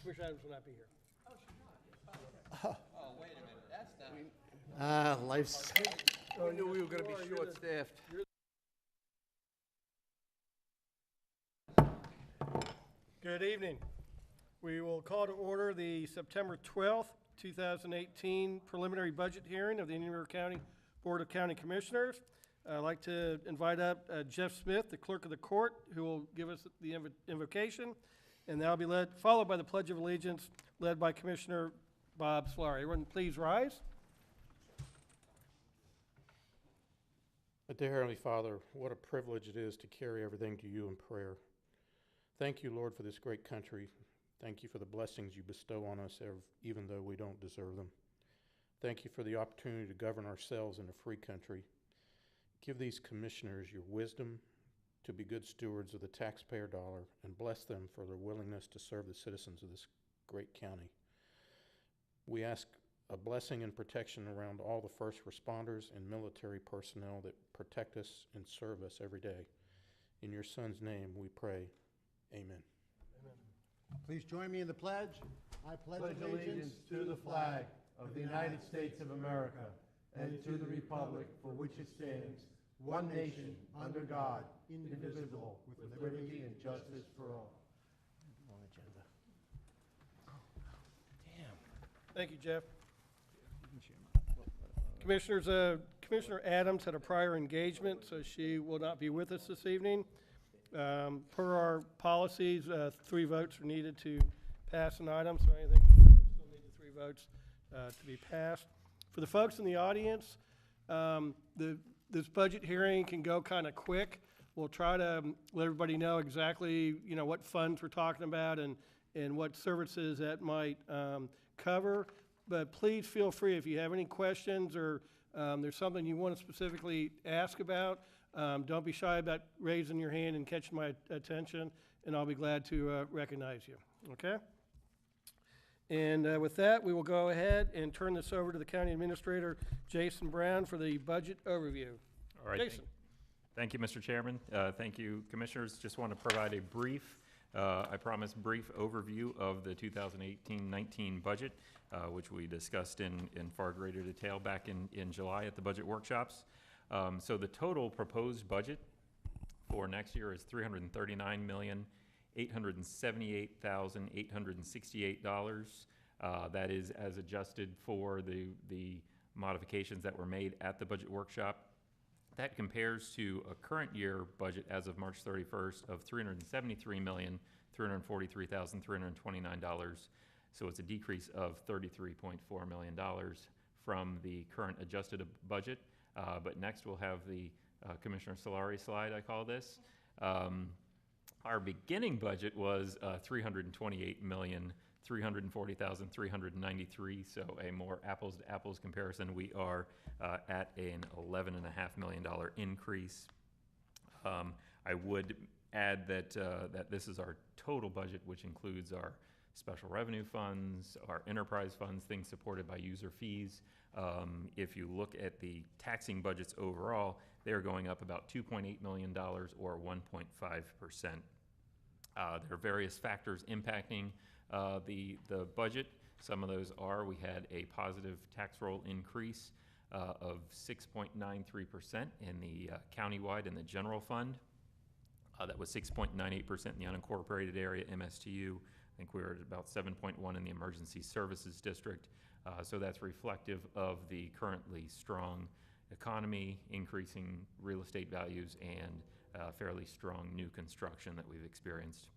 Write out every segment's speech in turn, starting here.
Commissioner Adams will not be here. Oh, wait a minute, that's not. Life's. We knew we were gonna be short-staffed. Good evening. We will call to order the September 12th, 2018 preliminary budget hearing of the Indian River County Board of County Commissioners. I'd like to invite up Jeff Smith, the clerk of the court, who will give us the invocation, and that'll be followed by the Pledge of Allegiance, led by Commissioner Bob Solari. Everyone, please rise. Dear Heavenly Father, what a privilege it is to carry everything to you in prayer. Thank you, Lord, for this great country. Thank you for the blessings you bestow on us, even though we don't deserve them. Thank you for the opportunity to govern ourselves in a free country. Give these commissioners your wisdom to be good stewards of the taxpayer dollar, and bless them for their willingness to serve the citizens of this great county. We ask a blessing and protection around all the first responders and military personnel that protect us and serve us every day. In your Son's name we pray. Amen. Please join me in the pledge. I pledge allegiance to the flag of the United States of America and to the republic for which it stands, one nation, under God, indivisible, with liberty and justice for all. Wrong agenda. Thank you, Jeff. Commissioners, Commissioner Adams had a prior engagement, so she will not be with us this evening. Per our policies, 3 votes are needed to pass an item, so anything still need the 3 votes to be passed. For the folks in the audience, this budget hearing can go kind of quick. We'll try to let everybody know exactly, what funds we're talking about and what services that might cover. But please feel free if you have any questions or there's something you want to specifically ask about. Don't be shy about raising your hand and catching my attention, and I'll be glad to recognize you. Okay? And with that, we will go ahead and turn this over to the County Administrator, Jason Brown, for the budget overview. All right. Jason. Thank you, Mr. Chairman. Thank you, Commissioners. Just want to provide a brief, I promise, brief overview of the 2018-19 budget, which we discussed in far greater detail back in July at the budget workshops. So the total proposed budget for next year is $339,878,868. That is as adjusted for the modifications that were made at the budget workshop. That compares to a current year budget as of March 31st of $373,343,329. So it's a decrease of $33.4 million from the current adjusted budget. But next we'll have the Commissioner Solari slide, I call this. Our beginning budget was $328,340,393, so a more apples-to-apples comparison. We are at an $11.5 million increase. I would add that this is our total budget, which includes our special revenue funds, our enterprise funds, things supported by user fees. If you look at the taxing budgets overall, they are going up about $2.8 million or 1.5%. There are various factors impacting the budget. Some of those are, we had a positive tax roll increase of 6.93% in the countywide in the general fund. That was 6.98% in the unincorporated area, MSTU. I think we were at about 7.1 in the emergency services district. So that's reflective of the currently strong economy, increasing real estate values, and fairly strong new construction that we've experienced.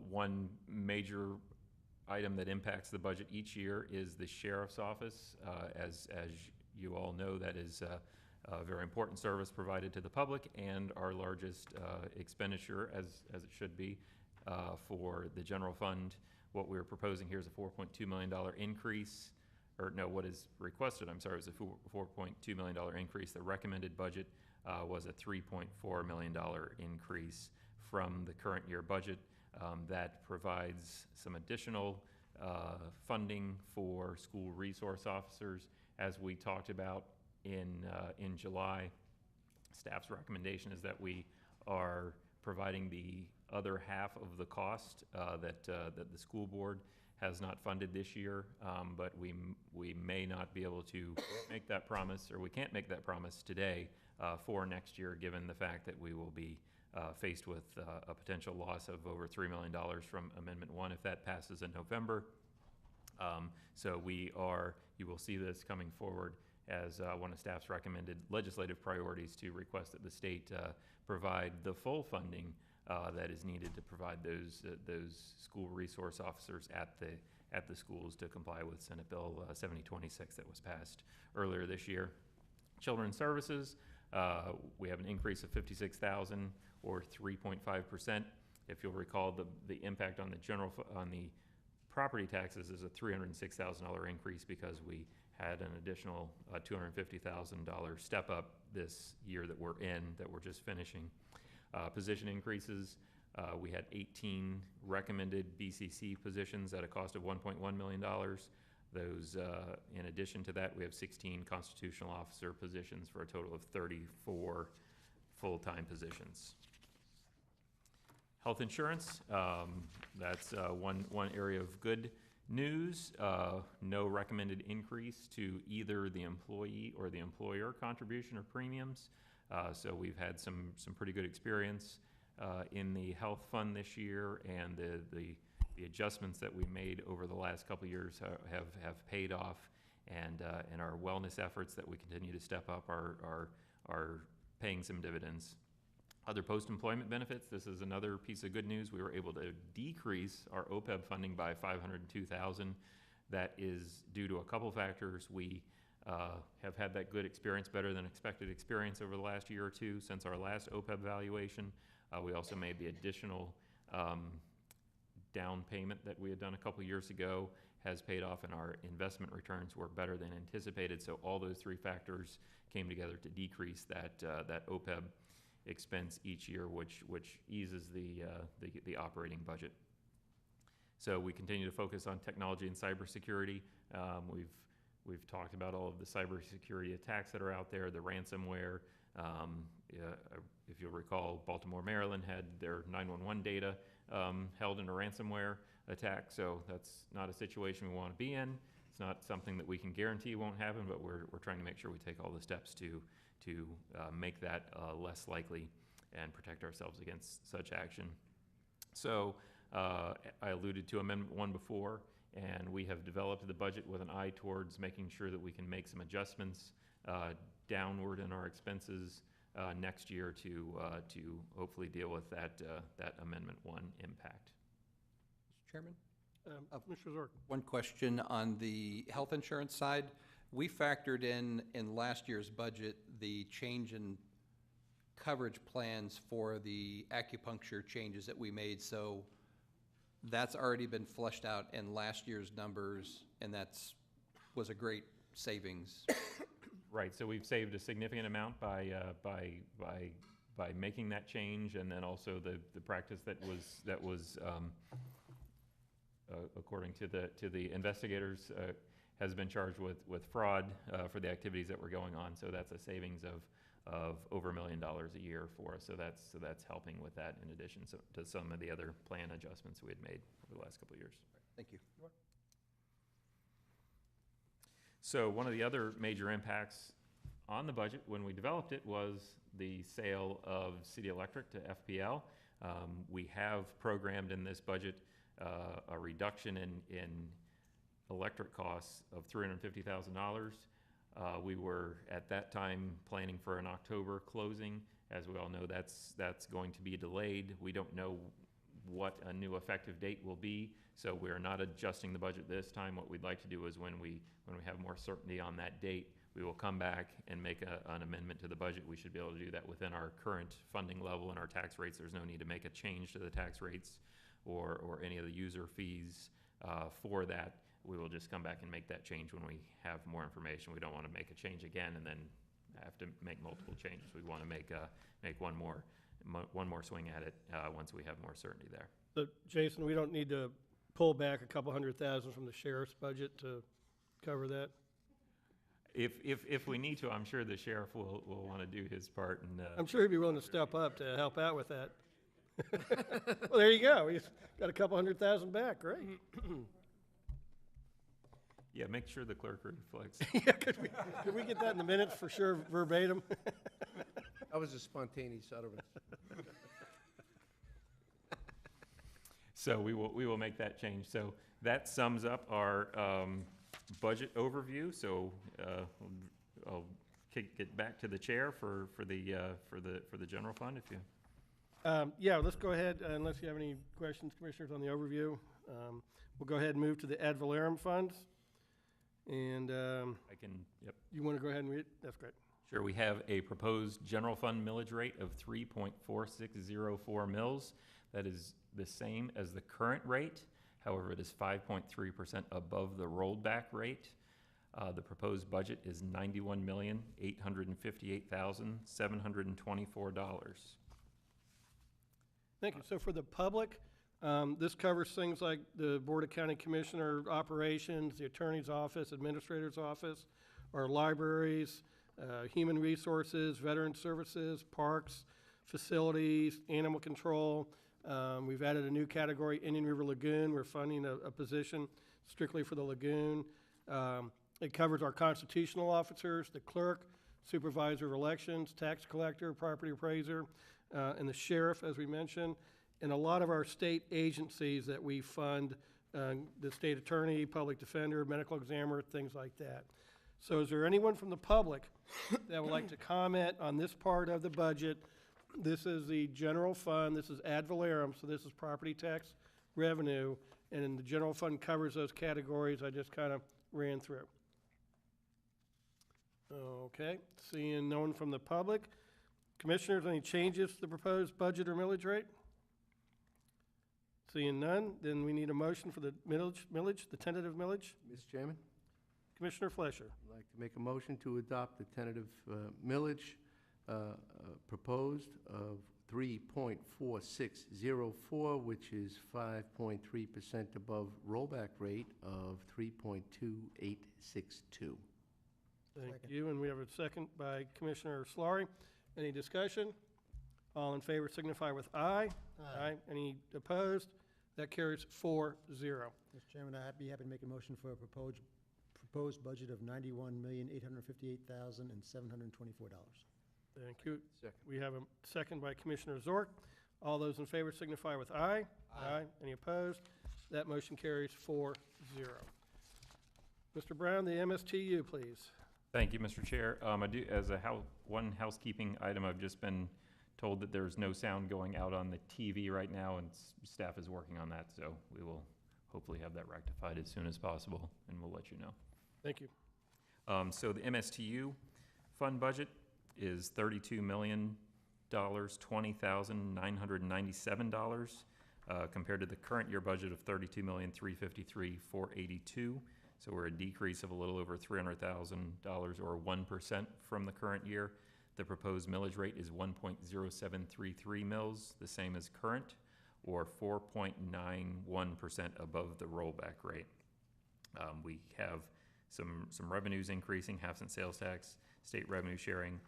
One major item that impacts the budget each year is the Sheriff's Office. As you all know, that is a very important service provided to the public and our largest expenditure, as it should be, for the general fund. What we're proposing here is a $4.2 million increase, or no, what is requested, I'm sorry, was a $4.2 million increase. The recommended budget was a $3.4 million increase from the current year budget. That provides some additional funding for school resource officers. As we talked about in July, staff's recommendation is that we are providing the other half of the cost that the school board has not funded this year, but we may not be able to make that promise, or we can't make that promise today for next year, given the fact that we will be faced with a potential loss of over $3 million from Amendment 1 if that passes in November. So you will see this coming forward as one of staff's recommended legislative priorities to request that the state provide the full funding that is needed to provide those school resource officers at the schools to comply with Senate Bill 7026 that was passed earlier this year. Children's Services, we have an increase of $56,000 or 3.5%. If you'll recall, the impact on the property taxes is a $306,000 increase because we had an additional $250,000 step up this year that we're just finishing. Position increases, we had 18 recommended BCC positions at a cost of $1.1 million. Those, in addition to that, we have 16 constitutional officer positions for a total of 34 full-time positions. Health insurance, that's one area of good news. No recommended increase to either the employee or the employer contribution or premiums. So we've had some pretty good experience in the health fund this year, and the adjustments that we made over the last couple of years have paid off, and our wellness efforts that we continue to step up are paying some dividends. Other post-employment benefits, this is another piece of good news. We were able to decrease our OPEB funding by $502,000. That is due to a couple factors. We have had that good experience, better than expected experience over the last year or two since our last OPEB valuation. We also made the additional down payment that we had done a couple years ago has paid off, and our investment returns were better than anticipated. So all those three factors came together to decrease that OPEB expense each year, which eases the operating budget. So we continue to focus on technology and cybersecurity. We've talked about all of the cybersecurity attacks that are out there, the ransomware. If you'll recall, Baltimore, Maryland had their 911 data held in a ransomware attack. So that's not a situation we want to be in. It's not something that we can guarantee won't happen, but we're trying to make sure we take all the steps to make that less likely and protect ourselves against such action. So I alluded to Amendment 1 before, and we have developed the budget with an eye towards making sure that we can make some adjustments downward in our expenses next year to hopefully deal with that Amendment 1 impact. Mr. Chairman? Mr. Zork. One question on the health insurance side. We factored in last year's budget the change in coverage plans for the acupuncture changes that we made. So that's already been flushed out in last year's numbers, and was a great savings. Right. So we've saved a significant amount by making that change, and then also the practice that was according to the investigators has been charged with fraud for the activities that were going on. So that's a savings of over $1 million a year for us. So that's helping with that, in addition to some of the other plan adjustments we had made over the last couple of years. Thank you. So one of the other major impacts on the budget when we developed it was the sale of City Electric to FPL. We have programmed in this budget a reduction in electric costs of $350,000. We were at that time planning for an October closing. As we all know, that's going to be delayed. We don't know what a new effective date will be, so we're not adjusting the budget this time. What we'd like to do is when we have more certainty on that date, we will come back and make an amendment to the budget. We should be able to do that within our current funding level and our tax rates. There's no need to make a change to the tax rates or any of the user fees for that. We will just come back and make that change when we have more information. We don't want to make a change again and then have to make multiple changes. We want to make one more swing at it once we have more certainty there. So, Jason, we don't need to pull back a couple $100,000 from the sheriff's budget to cover that? If we need to, I'm sure the sheriff will want to do his part. And I'm sure he'd be willing to step up to help out with that. Well, there you go. He's got a couple $100,000 back, right? Yeah, make sure the clerk reflects. Yeah, could we get that in the minutes for sure verbatim? That was a spontaneous utterance. So we will make that change. So that sums up our budget overview. So I'll kick it back to the chair for the general fund, if you. Yeah, let's go ahead, unless you have any questions, commissioners, on the overview. We'll go ahead and move to the ad valorem funds. And I can, yep. you want to go ahead and read it? That's great. Sure, we have a proposed general fund millage rate of 3.4604 mils. That is the same as the current rate. However, it is 5.3% above the rollback rate. The proposed budget is $91,858,724. Thank you. So for the public, this covers things like the Board of County Commissioner operations, the Attorney's Office, Administrator's Office, our libraries, human resources, veteran services, parks, facilities, animal control. We've added a new category, Indian River Lagoon. We're funding a position strictly for the lagoon. It covers our constitutional officers, the clerk, supervisor of elections, tax collector, property appraiser, and the sheriff, as we mentioned, and a lot of our state agencies that we fund, the state attorney, public defender, medical examiner, things like that. So is there anyone from the public that would like to comment on this part of the budget? This is the general fund, this is ad valorem, so this is property tax revenue, and the general fund covers those categories I just kind of ran through. Okay, seeing no one from the public. Commissioners, any changes to the proposed budget or millage rate? Seeing none, then we need a motion for the millage, the tentative millage. Mr. Chairman, Commissioner Flesher. I'd like to make a motion to adopt the tentative millage proposed of 3.4604, which is 5.3% above rollback rate of 3.2862. Thank you, and we have a second by Commissioner Solari. Any discussion? All in favor signify with aye. Aye. Any opposed? That carries 4-0. Mr. Chairman, I'd be happy to make a motion for a proposed budget of $91,858,724. Thank you. Second. We have a second by Commissioner Zork. All those in favor signify with aye. Aye. Any opposed? That motion carries 4-0. Mr. Brown, the MSTU, please. Thank you, Mr. Chair. I do, as one housekeeping item, I've just been told that there's no sound going out on the TV right now, and staff is working on that, so we will hopefully have that rectified as soon as possible, and we'll let you know. Thank you. So the MSTU fund budget is $32,020,997, compared to the current year budget of $32,353,482. So we're a decrease of a little over $300,000 or 1% from the current year. The proposed millage rate is 1.0733 mils, the same as current, or 4.91% above the rollback rate. We have some revenues increasing, half-cent sales tax, state revenue sharing,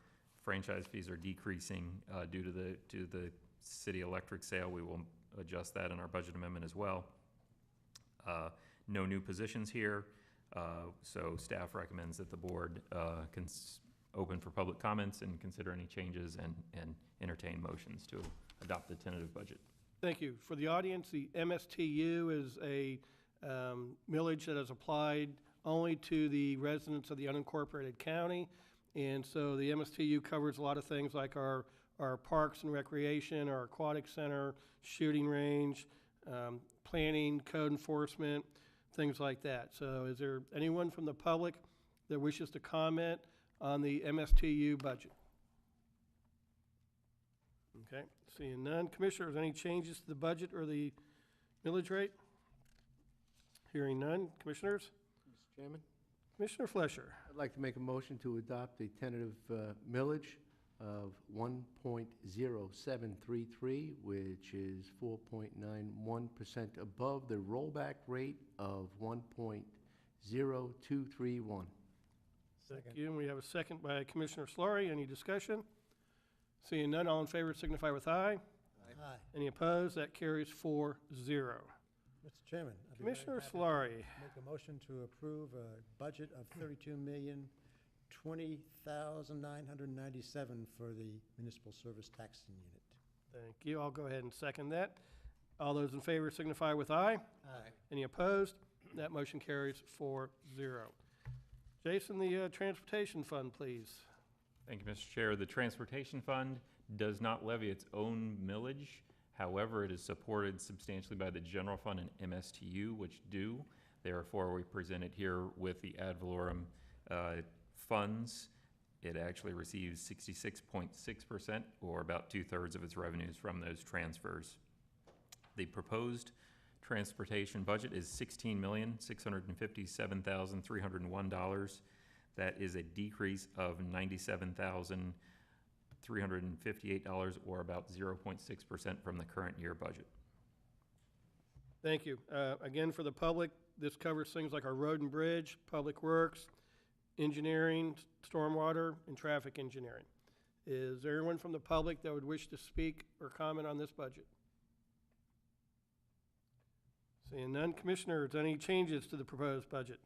franchise fees are decreasing due to the city electric sale. We will adjust that in our budget amendment as well. No new positions here, so staff recommends that the board open for public comments and consider any changes and entertain motions to adopt the tentative budget. Thank you. For the audience, the MSTU is a millage that is applied only to the residents of the unincorporated county. And so the MSTU covers a lot of things like our parks and recreation, our aquatic center, shooting range, planning, code enforcement, things like that. So is there anyone from the public that wishes to comment on the MSTU budget? Okay, seeing none. Commissioners, any changes to the budget or the millage rate? Hearing none. Commissioners? Mr. Chairman, Commissioner Flesher. I'd like to make a motion to adopt a tentative millage of 1.0733, which is 4.91% above the rollback rate of 1.0231. Thank you. And we have a second by Commissioner Solari. Any discussion? Seeing none, all in favor signify with aye. Aye. Any opposed? That carries 4-0. Mr. Chairman. I'd be very Commissioner happy to Solari. Make a motion to approve a budget of $32,020,997 for the municipal service taxing unit. Thank you. I'll go ahead and second that. All those in favor signify with aye. Aye. Any opposed? That motion carries 4-0. Jason, the Transportation Fund, please. Thank you, Mr. Chair. The Transportation Fund does not levy its own millage. However, it is supported substantially by the General Fund and MSTU, which do. Therefore, we present it here with the ad valorem funds. It actually receives 66.6%, or about 2/3 of its revenues from those transfers. The proposed transportation budget is $16,657,301. That is a decrease of $97,358, or about 0.6% from the current year budget. Thank you. Again, for the public, this covers things like our road and bridge, public works, engineering, stormwater, and traffic engineering. Is there anyone from the public that would wish to speak or comment on this budget? Seeing none, Commissioners, any changes to the proposed budget?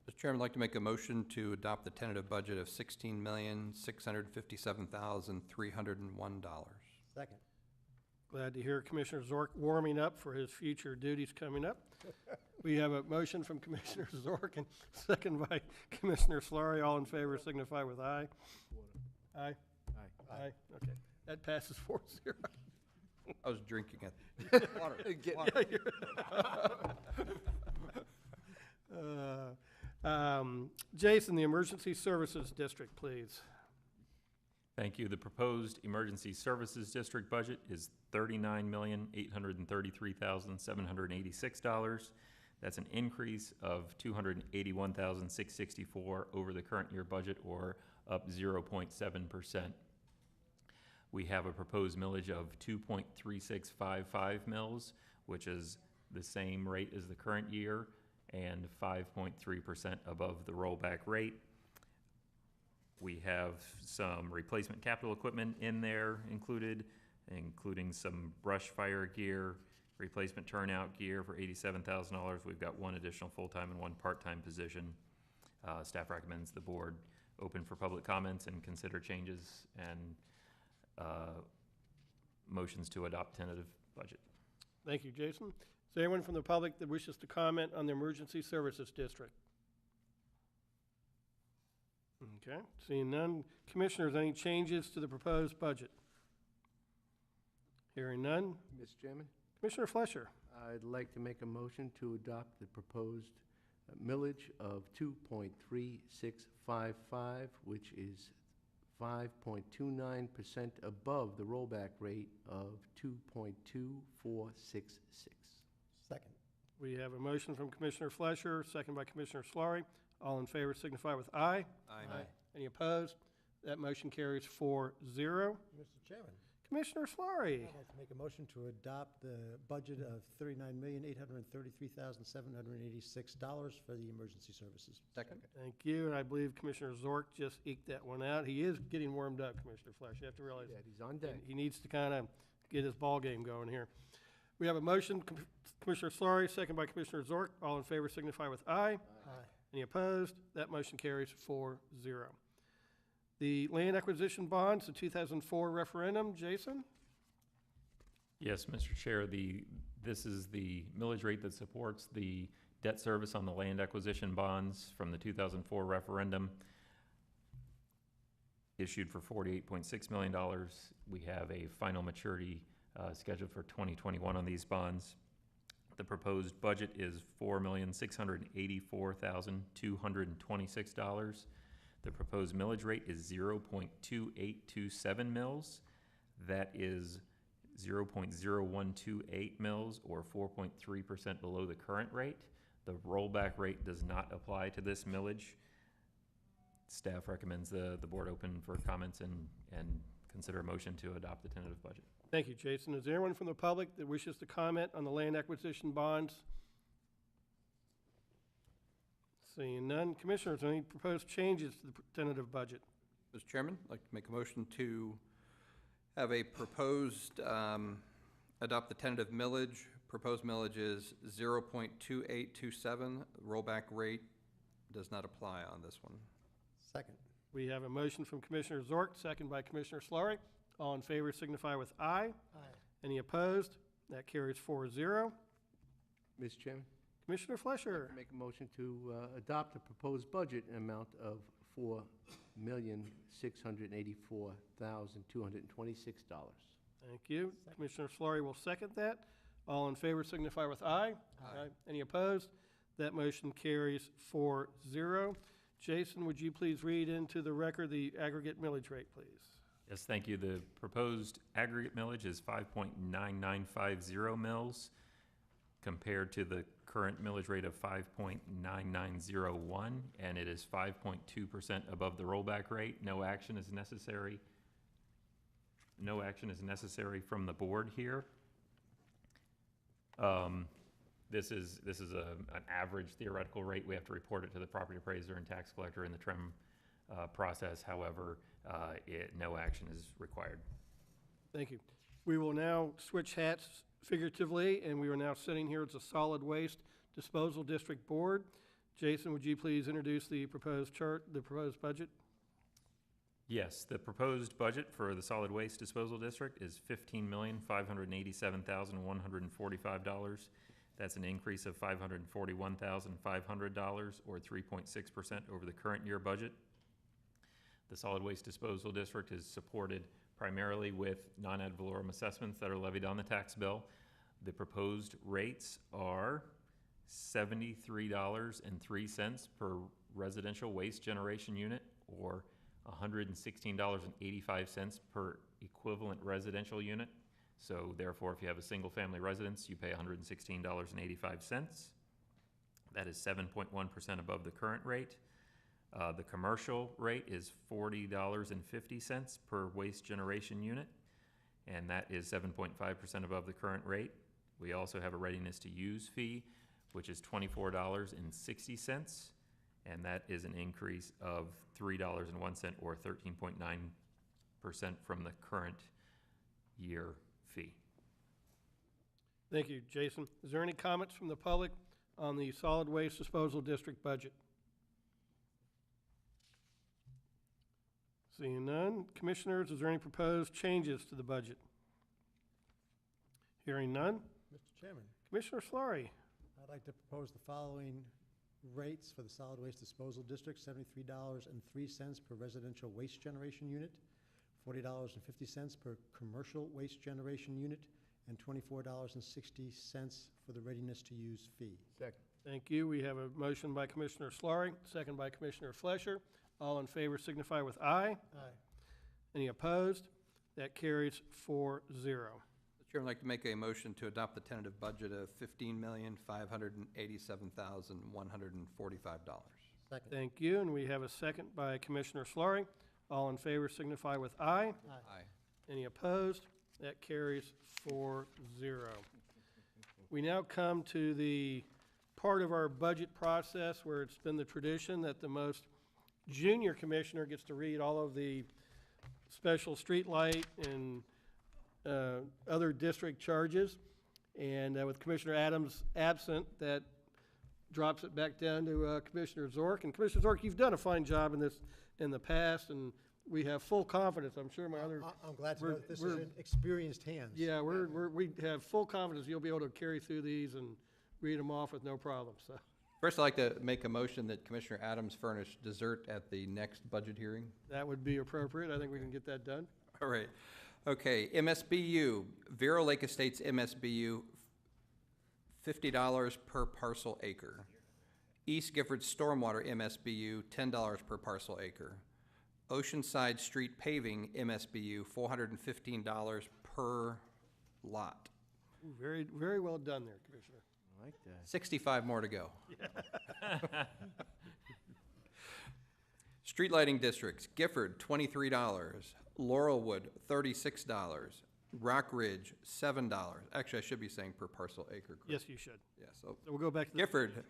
Mr. Chairman, I'd like to make a motion to adopt the tentative budget of $16,657,301. Second. Glad to hear Commissioner Zork warming up for his future duties coming up. We have a motion from Commissioner Zork and second by Commissioner Solari. All in favor signify with aye. Aye? Aye. Okay. That passes 4-0. I was drinking it. Water. Jason, the Emergency Services District, please. Thank you. The proposed Emergency Services District budget is $39,833,786. That's an increase of $281,664 over the current year budget, or up 0.7%. We have a proposed millage of 2.3655 mils, which is the same rate as the current year and 5.3% above the rollback rate. We have some replacement capital equipment in there included, including some brush fire gear, replacement turnout gear for $87,000. We've got one additional full-time and one part-time position. Staff recommends the board open for public comments and consider changes and motions to adopt tentative budget. Thank you, Jason. Is there anyone from the public that wishes to comment on the Emergency Services District? Okay, seeing none. Commissioners, any changes to the proposed budget? Hearing none. Mr. Chairman, Commissioner Fleischer. I'd like to make a motion to adopt the proposed millage of 2.3655, which is 5.29% above the rollback rate of 2.2466. Second. We have a motion from Commissioner Fleischer, second by Commissioner Solari. All in favor signify with aye. Aye. Any opposed? That motion carries 4-0. Mr. Chairman, Commissioner Solari. I'd like to make a motion to adopt the budget of $39,833,786 for the emergency services. Second. Thank you, and I believe Commissioner Zork just eked that one out. He is getting warmed up, Commissioner Fleischer. You have to realize Yeah, he's on deck. he needs to kind of get his ball game going here. We have a motion, Commissioner Solari, second by Commissioner Zork. All in favor signify with aye. Aye. Any opposed? That motion carries 4-0. The land acquisition bonds, the 2004 referendum, Jason? Yes, Mr. Chair, this is the millage rate that supports the debt service on the land acquisition bonds from the 2004 referendum, issued for $48.6 million. We have a final maturity scheduled for 2021 on these bonds. The proposed budget is $4,684,226. The proposed millage rate is 0.2827 mils. That is 0.0128 mils, or 4.3% below the current rate. The rollback rate does not apply to this millage. Staff recommends the board open for comments and consider a motion to adopt the tentative budget. Thank you, Jason. Is there anyone from the public that wishes to comment on the land acquisition bonds? Seeing none. Commissioners, any proposed changes to the tentative budget? Mr. Chairman, I'd like to make a motion to have a proposed Adopt the tentative millage. Proposed millage is 0.2827. Rollback rate does not apply on this one. Second. We have a motion from Commissioner Zork, second by Commissioner Slurry. All in favor signify with aye. Aye. Any opposed? That carries 4-0. Mr. Chairman, Commissioner Flesher. make a motion to adopt a proposed budget amount of $4,684,226. Thank you. Commissioner Slurry will second that. All in favor signify with aye. Aye. Any opposed? That motion carries 4-0. Jason, would you please read into the record the aggregate millage rate, please? Yes, thank you. The proposed aggregate millage is 5.9950 mils compared to the current millage rate of 5.9901, and it is 5.2% above the rollback rate. No action is necessary. No action is necessary from the board here. This is an average theoretical rate. We have to report it to the property appraiser and tax collector in the TRIM process. However, no action is required. Thank you. We will now switch hats figuratively, and we are now sitting here as a Solid Waste Disposal District Board. Jason, would you please introduce the proposed chart, the proposed budget? Yes, the proposed budget for the solid waste disposal district is $15,587,145. That's an increase of $541,500, or 3.6% over the current year budget. The solid waste disposal district is supported primarily with non-ad valorem assessments that are levied on the tax bill. The proposed rates are $73.03 per residential waste generation unit, or $116.85 per equivalent residential unit. So therefore, if you have a single-family residence, you pay $116.85. That is 7.1% above the current rate. The commercial rate is $40.50 per waste generation unit, and that is 7.5% above the current rate. We also have a readiness to use fee, which is $24.60, and that is an increase of $3.01, or 13.9% from the current year fee. Thank you, Jason. Is there any comments from the public on the Solid Waste Disposal District budget? Seeing none. Commissioners, is there any proposed changes to the budget? Hearing none. Mr. Chairman, Commissioner Slurry. I'd like to propose the following rates for the solid waste disposal district: $73.03 per residential waste generation unit, $40.50 per commercial waste generation unit, and $24.60 for the readiness to use fee. Second. Thank you. We have a motion by Commissioner Slurry, second by Commissioner Flesher. All in favor signify with aye. Aye. Any opposed? That carries 4-0. Mr. Chairman, I'd like to make a motion to adopt the tentative budget of $15,587,145. Second. Thank you, and we have a second by Commissioner Slurry. All in favor signify with aye. Aye. Any opposed? That carries 4-0. We now come to the part of our budget process where it's been the tradition that the most junior commissioner gets to read all of the special street light and other district charges. And with Commissioner Adams absent, that drops it back down to Commissioner Zork. And Commissioner Zork, you've done a fine job in this in the past, and we have full confidence. I'm sure my other... I'm glad to know that this is we're- in experienced hands. Yeah, we have full confidence you'll be able to carry through these and read them off with no problem, so. First, I'd like to make a motion that Commissioner Adams furnish dessert at the next budget hearing. That would be appropriate. I think we can get that done. All right. Okay, MSBU, Vero Lake Estates MSBU, $50 per parcel acre. East Gifford Stormwater MSBU, $10 per parcel acre. Oceanside Street Paving MSBU, $415 per lot. Ooh, very, very well done there, Commissioner. I like that. 65 more to go. Street lighting districts, Gifford, $23. Laurelwood, $36. Rock Ridge, $7. Actually, I should be saying per parcel acre. correct? Yes, you should. Yeah, so So we'll go back to the... Gifford.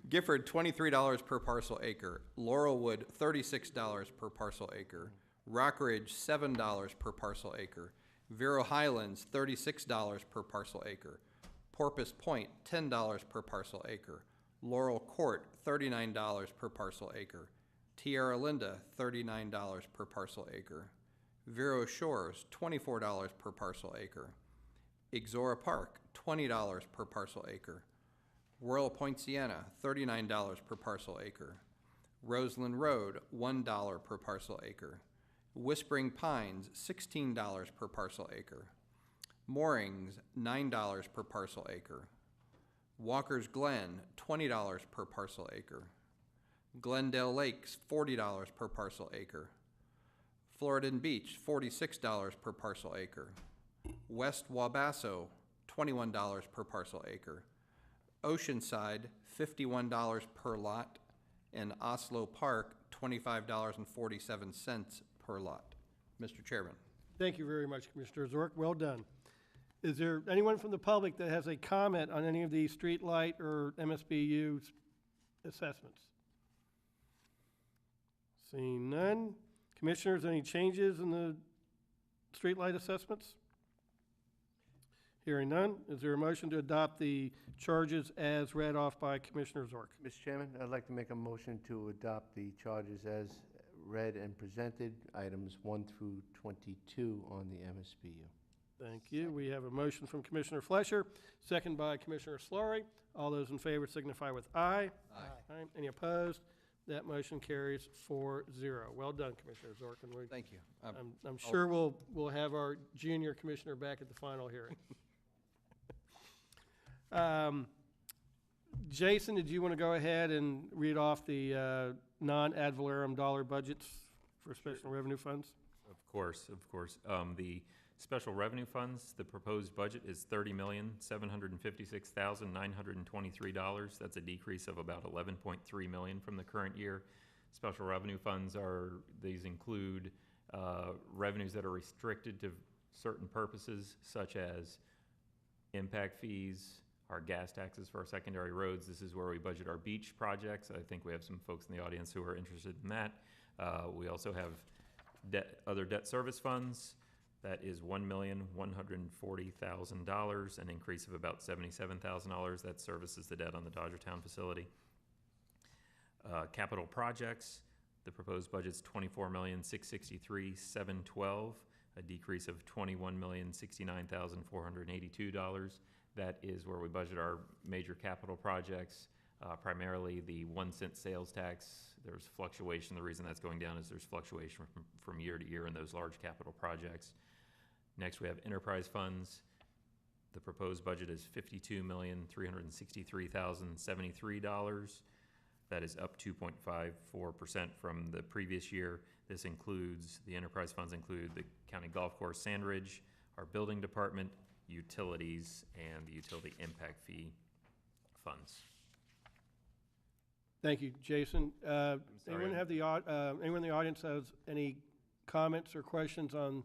Gifford, $23 per parcel acre. Laurelwood, $36 per parcel acre. Rock Ridge, $7 per parcel acre. Vero Highlands, $36 per parcel acre. Porpoise Point, $10 per parcel acre. Laurel Court, $39 per parcel acre. Tierra Linda, $39 per parcel acre. Vero Shores, $24 per parcel acre. Exora Park, $20 per parcel acre. Royal Point Sienna, $39 per parcel acre. Roseland Road, $1 per parcel acre. Whispering Pines, $16 per parcel acre. Moorings, $9 per parcel acre. Walker's Glen, $20 per parcel acre. Glendale Lakes, $40 per parcel acre. Floridan Beach, $46 per parcel acre. West Wabasso, $21 per parcel acre. Oceanside, $51 per lot. And Oslo Park, $25.47 per lot. Mr. Chairman. Thank you very much, Commissioner Zork. Well done. Is there anyone from the public that has a comment on any of the streetlight or MSBU assessments? Seeing none. Commissioners, any changes in the streetlight assessments? Hearing none. Is there a motion to adopt the charges as read off by Commissioner Zork? Mr. Chairman, I'd like to make a motion to adopt the charges as read and presented, items 1 through 22 on the MSBU. Thank you. We have a motion from Commissioner Flesher, second by Commissioner Slurry. All those in favor signify with aye. Aye. Any opposed? That motion carries 4-0. Well done, Commissioner Zork. And Thank you. I'm sure we'll have our junior commissioner back at the final hearing. Jason, did you want to go ahead and read off the non-ad valorem dollar budgets for special revenue funds? Of course. The special revenue funds, the proposed budget is $30,756,923. That's a decrease of about $11.3 million from the current year. Special revenue funds these include revenues that are restricted to certain purposes, such as impact fees, our gas taxes for our secondary roads. This is where we budget our beach projects. I think we have some folks in the audience who are interested in that. We also have other debt service funds. That is $1,140,000, an increase of about $77,000. That services the debt on the Dodgertown facility. Capital projects, the proposed budget's $24,663,712, a decrease of $21,069,482. That is where we budget our major capital projects, primarily the 1 cent sales tax. There's fluctuation. The reason that's going down is there's fluctuation from year to year in those large capital projects. Next, we have enterprise funds. The proposed budget is $52,363,073. That is up 2.54% from the previous year. This includes, the enterprise funds include the county golf course, Sandridge, our building department, utilities, and the utility impact fee funds. Thank you, Jason. sorry. Anyone in the audience has any comments or questions on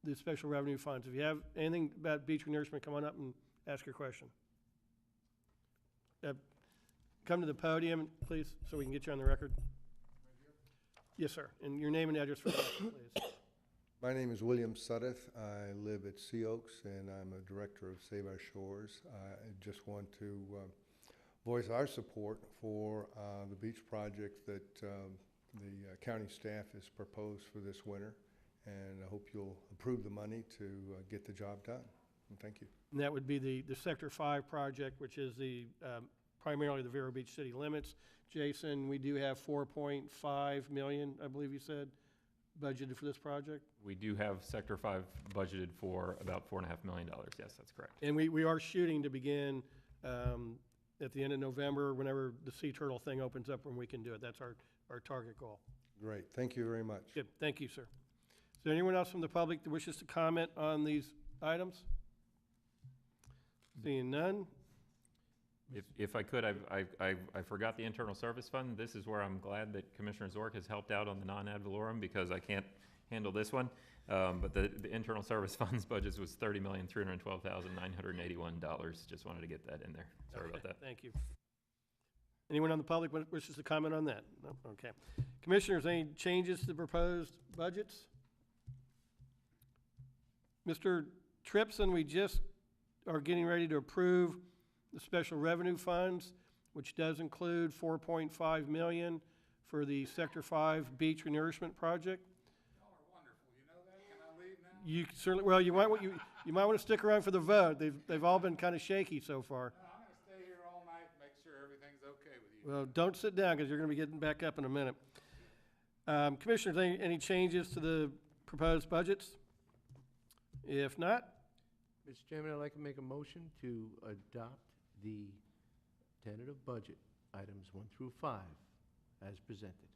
the special revenue funds? If you have anything about beach renourishment, come on up and ask your question. Come to the podium, please, so we can get you on the record. Yes, sir. And your name and address for the record, please. My name is William Suddeth. I live at Sea Oaks, and I'm a director of Save Our Shores. I just want to voice our support for the beach project that the county staff has proposed for this winter, and I hope you'll approve the money to get the job done. And thank you. And that would be the Sector 5 project, which is the primarily the Vero Beach city limits. Jason, we do have $4.5 million, I believe you said, budgeted for this project? We do have Sector 5 budgeted for about $4.5 million. Yes, that's correct. And we are shooting to begin at the end of November, whenever the sea turtle thing opens up, when we can do it. That's our target goal. Great. Thank you very much. Good. Thank you, sir. Is there anyone else from the public that wishes to comment on these items? Seeing none? If I could, I forgot the internal service fund. This is where I'm glad that Commissioner Zork has helped out on the non-ad valorem, because I can't handle this one. But the internal service funds budget was $30,312,981. Just wanted to get that in there. Sorry about that. Thank you. Anyone on the public wishes to comment on that? No? Okay. Commissioners, any changes to the proposed budgets? Mr. Tripson, we just are getting ready to approve the special revenue funds, which does include $4.5 million for the Sector 5 beach renourishment project. Y'all are wonderful, you know that? Can I leave now? You certainly, well, you might want to stick around for the vote. They've all been kind of shaky so far. No, I'm gonna stay here all night and make sure everything's okay with you. Well, don't sit down because you're going to be getting back up in a minute. Commissioners, any changes to the proposed budgets? If not, Mr. Chairman, I'd like to make a motion to adopt the tentative budget, items 1 through 5, as presented.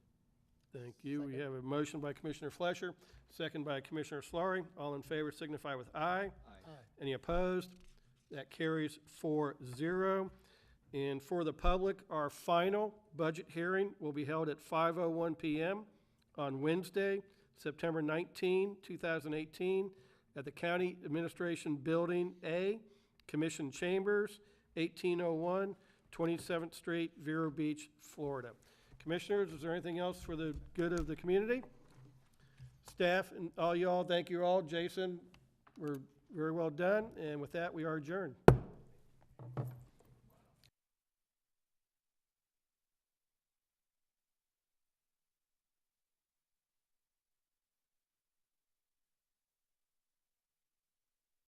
thank you. We have a motion by Commissioner Flesher, second by Commissioner Slaughter. All in favor signify with aye. Any opposed? That carries 4-0. And for the public, our final budget hearing will be held at 5:01 p.m. on Wednesday, September 19, 2018, at the County Administration Building A, Commission Chambers, 1801 27th Street, Vero Beach, Florida. Commissioners, is there anything else for the good of the community? Staff and all y'all, thank you all. Jason, we're very well done. And with that, we are adjourned.